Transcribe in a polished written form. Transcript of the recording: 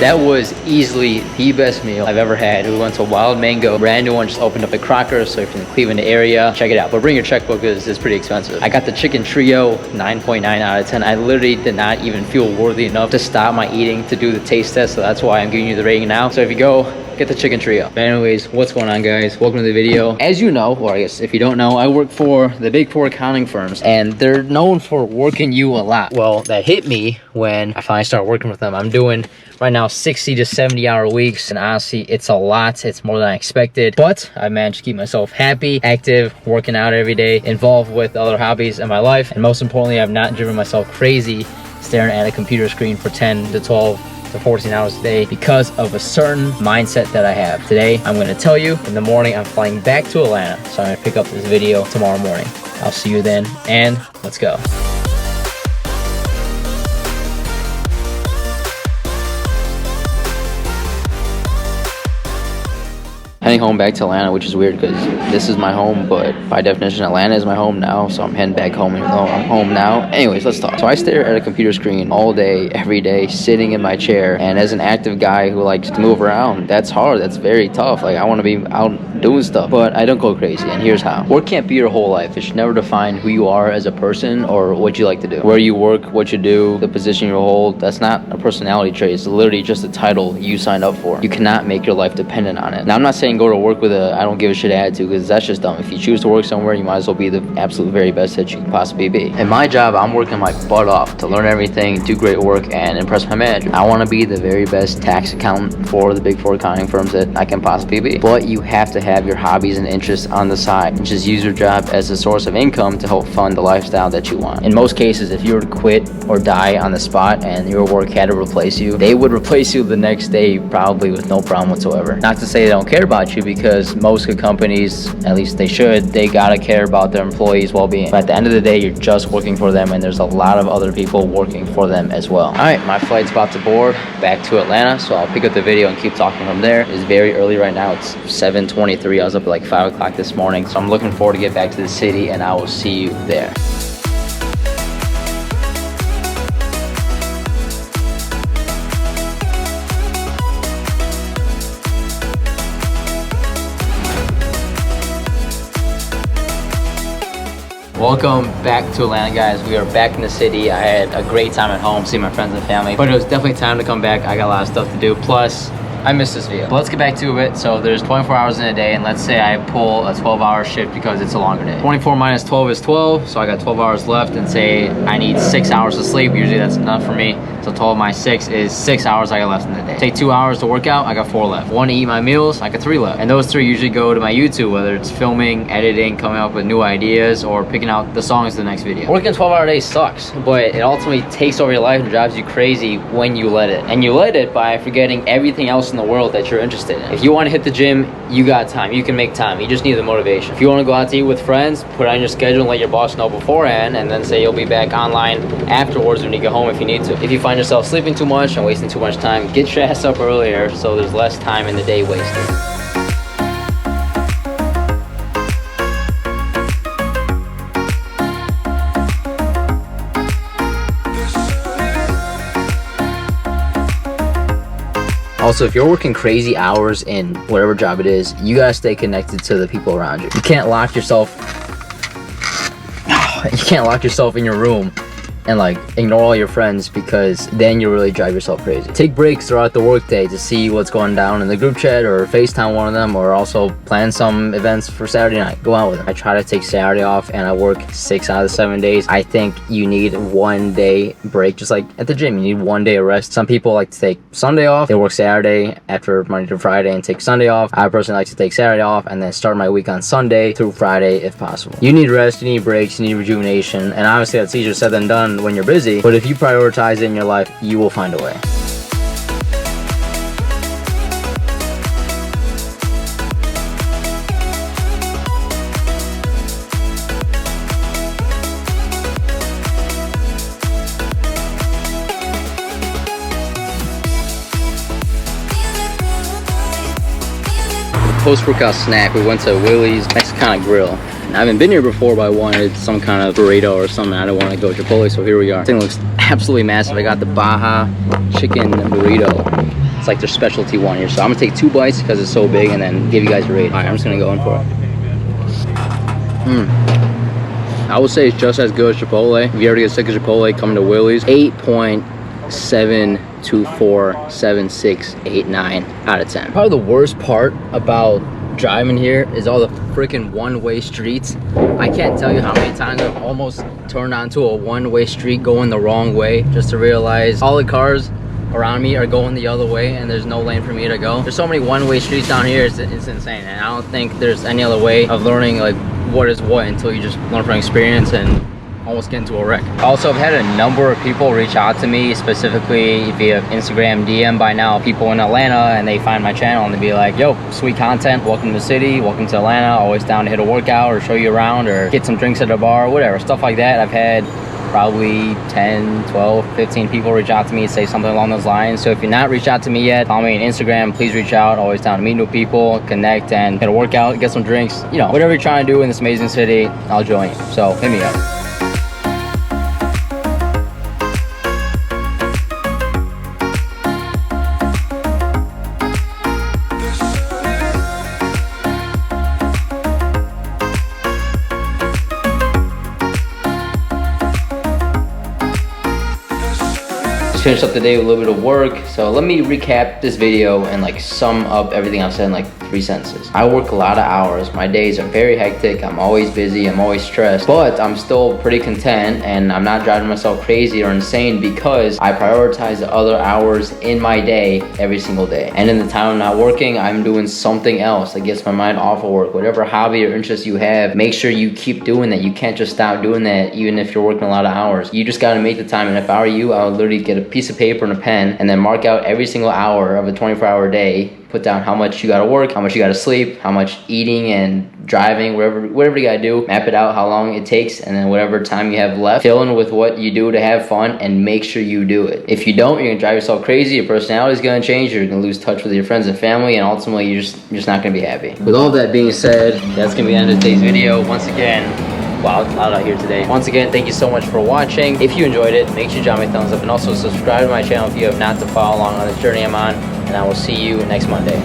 That was easily the best meal I've ever had. We went to Wild Mango, brand new one, just opened up at Crocker, so if you're in the Cleveland area, check it out. But bring your checkbook because it's pretty expensive. I got the chicken trio, 9.9 out of 10. I literally did not even feel worthy enough to stop my eating to do the taste test, so that's why I'm giving you the rating now. So if you go, get the chicken trio. But anyways, what's going on, guys? Welcome to the video. As you know, or I guess if you don't know, I work for the big four accounting firms, and they're known for working you a lot. Well, that hit me when I finally started working with them. I'm doing right now 60 to 70 hour weeks, and honestly, it's a lot. It's more than I expected, but I managed to keep myself happy, active, working out every day, involved with other hobbies in my life, and most importantly, I've not driven myself crazy staring at a computer screen for 10 to 12 to 14 hours a day because of a certain mindset that I have. Today, I'm going to tell you. In the morning, I'm flying back to Atlanta, so I'm going to pick up this video tomorrow morning. I'll see you then, and let's go. Heading home back to Atlanta, which is weird because this is my home, but by definition Atlanta is my home now, so I'm heading back home even though I'm home now. Anyways, let's talk. So I stare at a computer screen all day, every day, sitting in my chair, and as an active guy who likes to move around, that's hard, that's very tough. Like, I want to be out doing stuff, but I don't go crazy, and here's how. Work can't be your whole life. It should never define who you are as a person or what you like to do. Where you work, what you do, the position you hold, that's not a personality trait. It's literally just a title you signed up for. You cannot make your life dependent on it. Now, I'm not saying go to work with a I don't give a shit attitude, because that's just dumb. If you choose to work somewhere, you might as well be the absolute very best that you can possibly be. In my job, I'm working my butt off to learn everything, do great work, and impress my manager. I want to be the very best tax accountant for the big four accounting firms that I can possibly be. But you have to have your hobbies and interests on the side, and just use your job as a source of income to help fund the lifestyle that you want. In most cases, if you were to quit or die on the spot and your work had to replace you, they would replace you the next day probably with no problem whatsoever. Not to say they don't care about you, because most good companies, at least they should, they gotta care about their employees' well-being. But at the end of the day, you're just working for them, and there's a lot of other people working for them as well. All right, my flight's about to board back to Atlanta, so I'll pick up the video and keep talking from there. It's very early right now. It's 7:23. I was up at like 5 o'clock this morning, so I'm looking forward to get back to the city, and I will see you there. Welcome back to Atlanta, guys. We are back in the city. I had a great time at home, seeing my friends and family, but it was definitely time to come back. I got a lot of stuff to do, plus I missed this video. But let's get back to it. So there's 24 hours in a day, and let's say I pull a 12-hour shift because it's a longer day. 24 minus 12 is 12, so I got 12 hours left, and say I need 6 hours of sleep. Usually that's enough for me. So 12 minus 6 is 6 hours I got left in the day. Take 2 hours to work out, I got 4 left. 1 to eat my meals, I got 3 left. And those 3 usually go to my YouTube, whether it's filming, editing, coming up with new ideas, or picking out the songs for the next video. Working a 12-hour day sucks, but it ultimately takes over your life and drives you crazy when you let it. And you let it by forgetting everything else in the world that you're interested in. If you want to hit the gym, you got time. You can make time. You just need the motivation. If you want to go out to eat with friends, put it on your schedule and let your boss know beforehand, and then say you'll be back online afterwards when you get home if you need to. If you find yourself sleeping too much and wasting too much time, get your ass up earlier so there's less time in the day wasted. Also, if you're working crazy hours in whatever job it is, you gotta stay connected to the people around you. You can't lock yourself in your room and like ignore all your friends, because then you really drive yourself crazy. Take breaks throughout the workday to see what's going down in the group chat, or FaceTime one of them, or also plan some events for Saturday night. Go out with them. I try to take Saturday off, and I work 6 out of the 7 days. I think you need 1 day break, just like at the gym, you need 1 day of rest. Some people like to take Sunday off. They work Saturday after Monday to Friday and take Sunday off. I personally like to take Saturday off and then start my week on Sunday through Friday if possible. You need rest, you need breaks, you need rejuvenation, and obviously that's easier said than done when you're busy, but if you prioritize it in your life, you will find a way. Post-workout snack, we went to Willie's Mexican grill. I haven't been here before, but I wanted some kind of burrito or something. I don't want to go Chipotle, so here we are. This thing looks absolutely massive. I got the Baja chicken burrito. like their specialty one here. So I'm gonna take 2 bites because it's so big and then give you guys a rate. All right, I'm just gonna go in for it. I would say it's just as good as Chipotle. If you ever get sick of Chipotle, come to Willie's. 8.7247689 out of 10. Probably the worst part about driving here is all the freaking one-way streets. I can't tell you how many times I've almost turned onto a one-way street going the wrong way just to realize all the cars around me are going the other way and there's no lane for me to go. There's so many one-way streets down here, it's insane, and I don't think there's any other way of learning like what is what until you just learn from experience and almost get into a wreck. Also, I've had a number of people reach out to me, specifically via Instagram DM by now, people in Atlanta, and they find my channel and they be like, yo, sweet content, welcome to the city, welcome to Atlanta, always down to hit a workout or show you around or get some drinks at a bar, whatever, stuff like that. I've had probably 10, 12, 15 people reach out to me and say something along those lines. So if you're not reached out to me yet, follow me on Instagram, please reach out. Always down to meet new people, connect, and hit a workout, get some drinks, you know, whatever you're trying to do in this amazing city, I'll join you. So hit me up. Finished up the day with a little bit of work, so let me recap this video and like sum up everything I've said in like 3 sentences. I work a lot of hours. My days are very hectic. I'm always busy. I'm always stressed, but I'm still pretty content and I'm not driving myself crazy or insane because I prioritize the other hours in my day every single day. And in the time I'm not working, I'm doing something else that gets my mind off of work. Whatever hobby or interest you have, make sure you keep doing that. You can't just stop doing that even if you're working a lot of hours. You just got to make the time. And if I were you, I would literally get a piece of paper and a pen and then mark out every single hour of a 24-hour day. Put down how much you gotta work, how much you gotta sleep, how much eating and driving, whatever you gotta do. Map it out how long it takes, and then whatever time you have left, fill in with what you do to have fun and make sure you do it. If you don't, you're gonna drive yourself crazy, your personality is gonna change, you're gonna lose touch with your friends and family, and ultimately you're just not gonna be happy. With all that being said, that's gonna be the end of today's video. Once again, wow, it's loud out here today. Once again, thank you so much for watching. If you enjoyed it, make sure you drop me a thumbs up and also subscribe to my channel if you have not to follow along on this journey I'm on. And I will see you next Monday.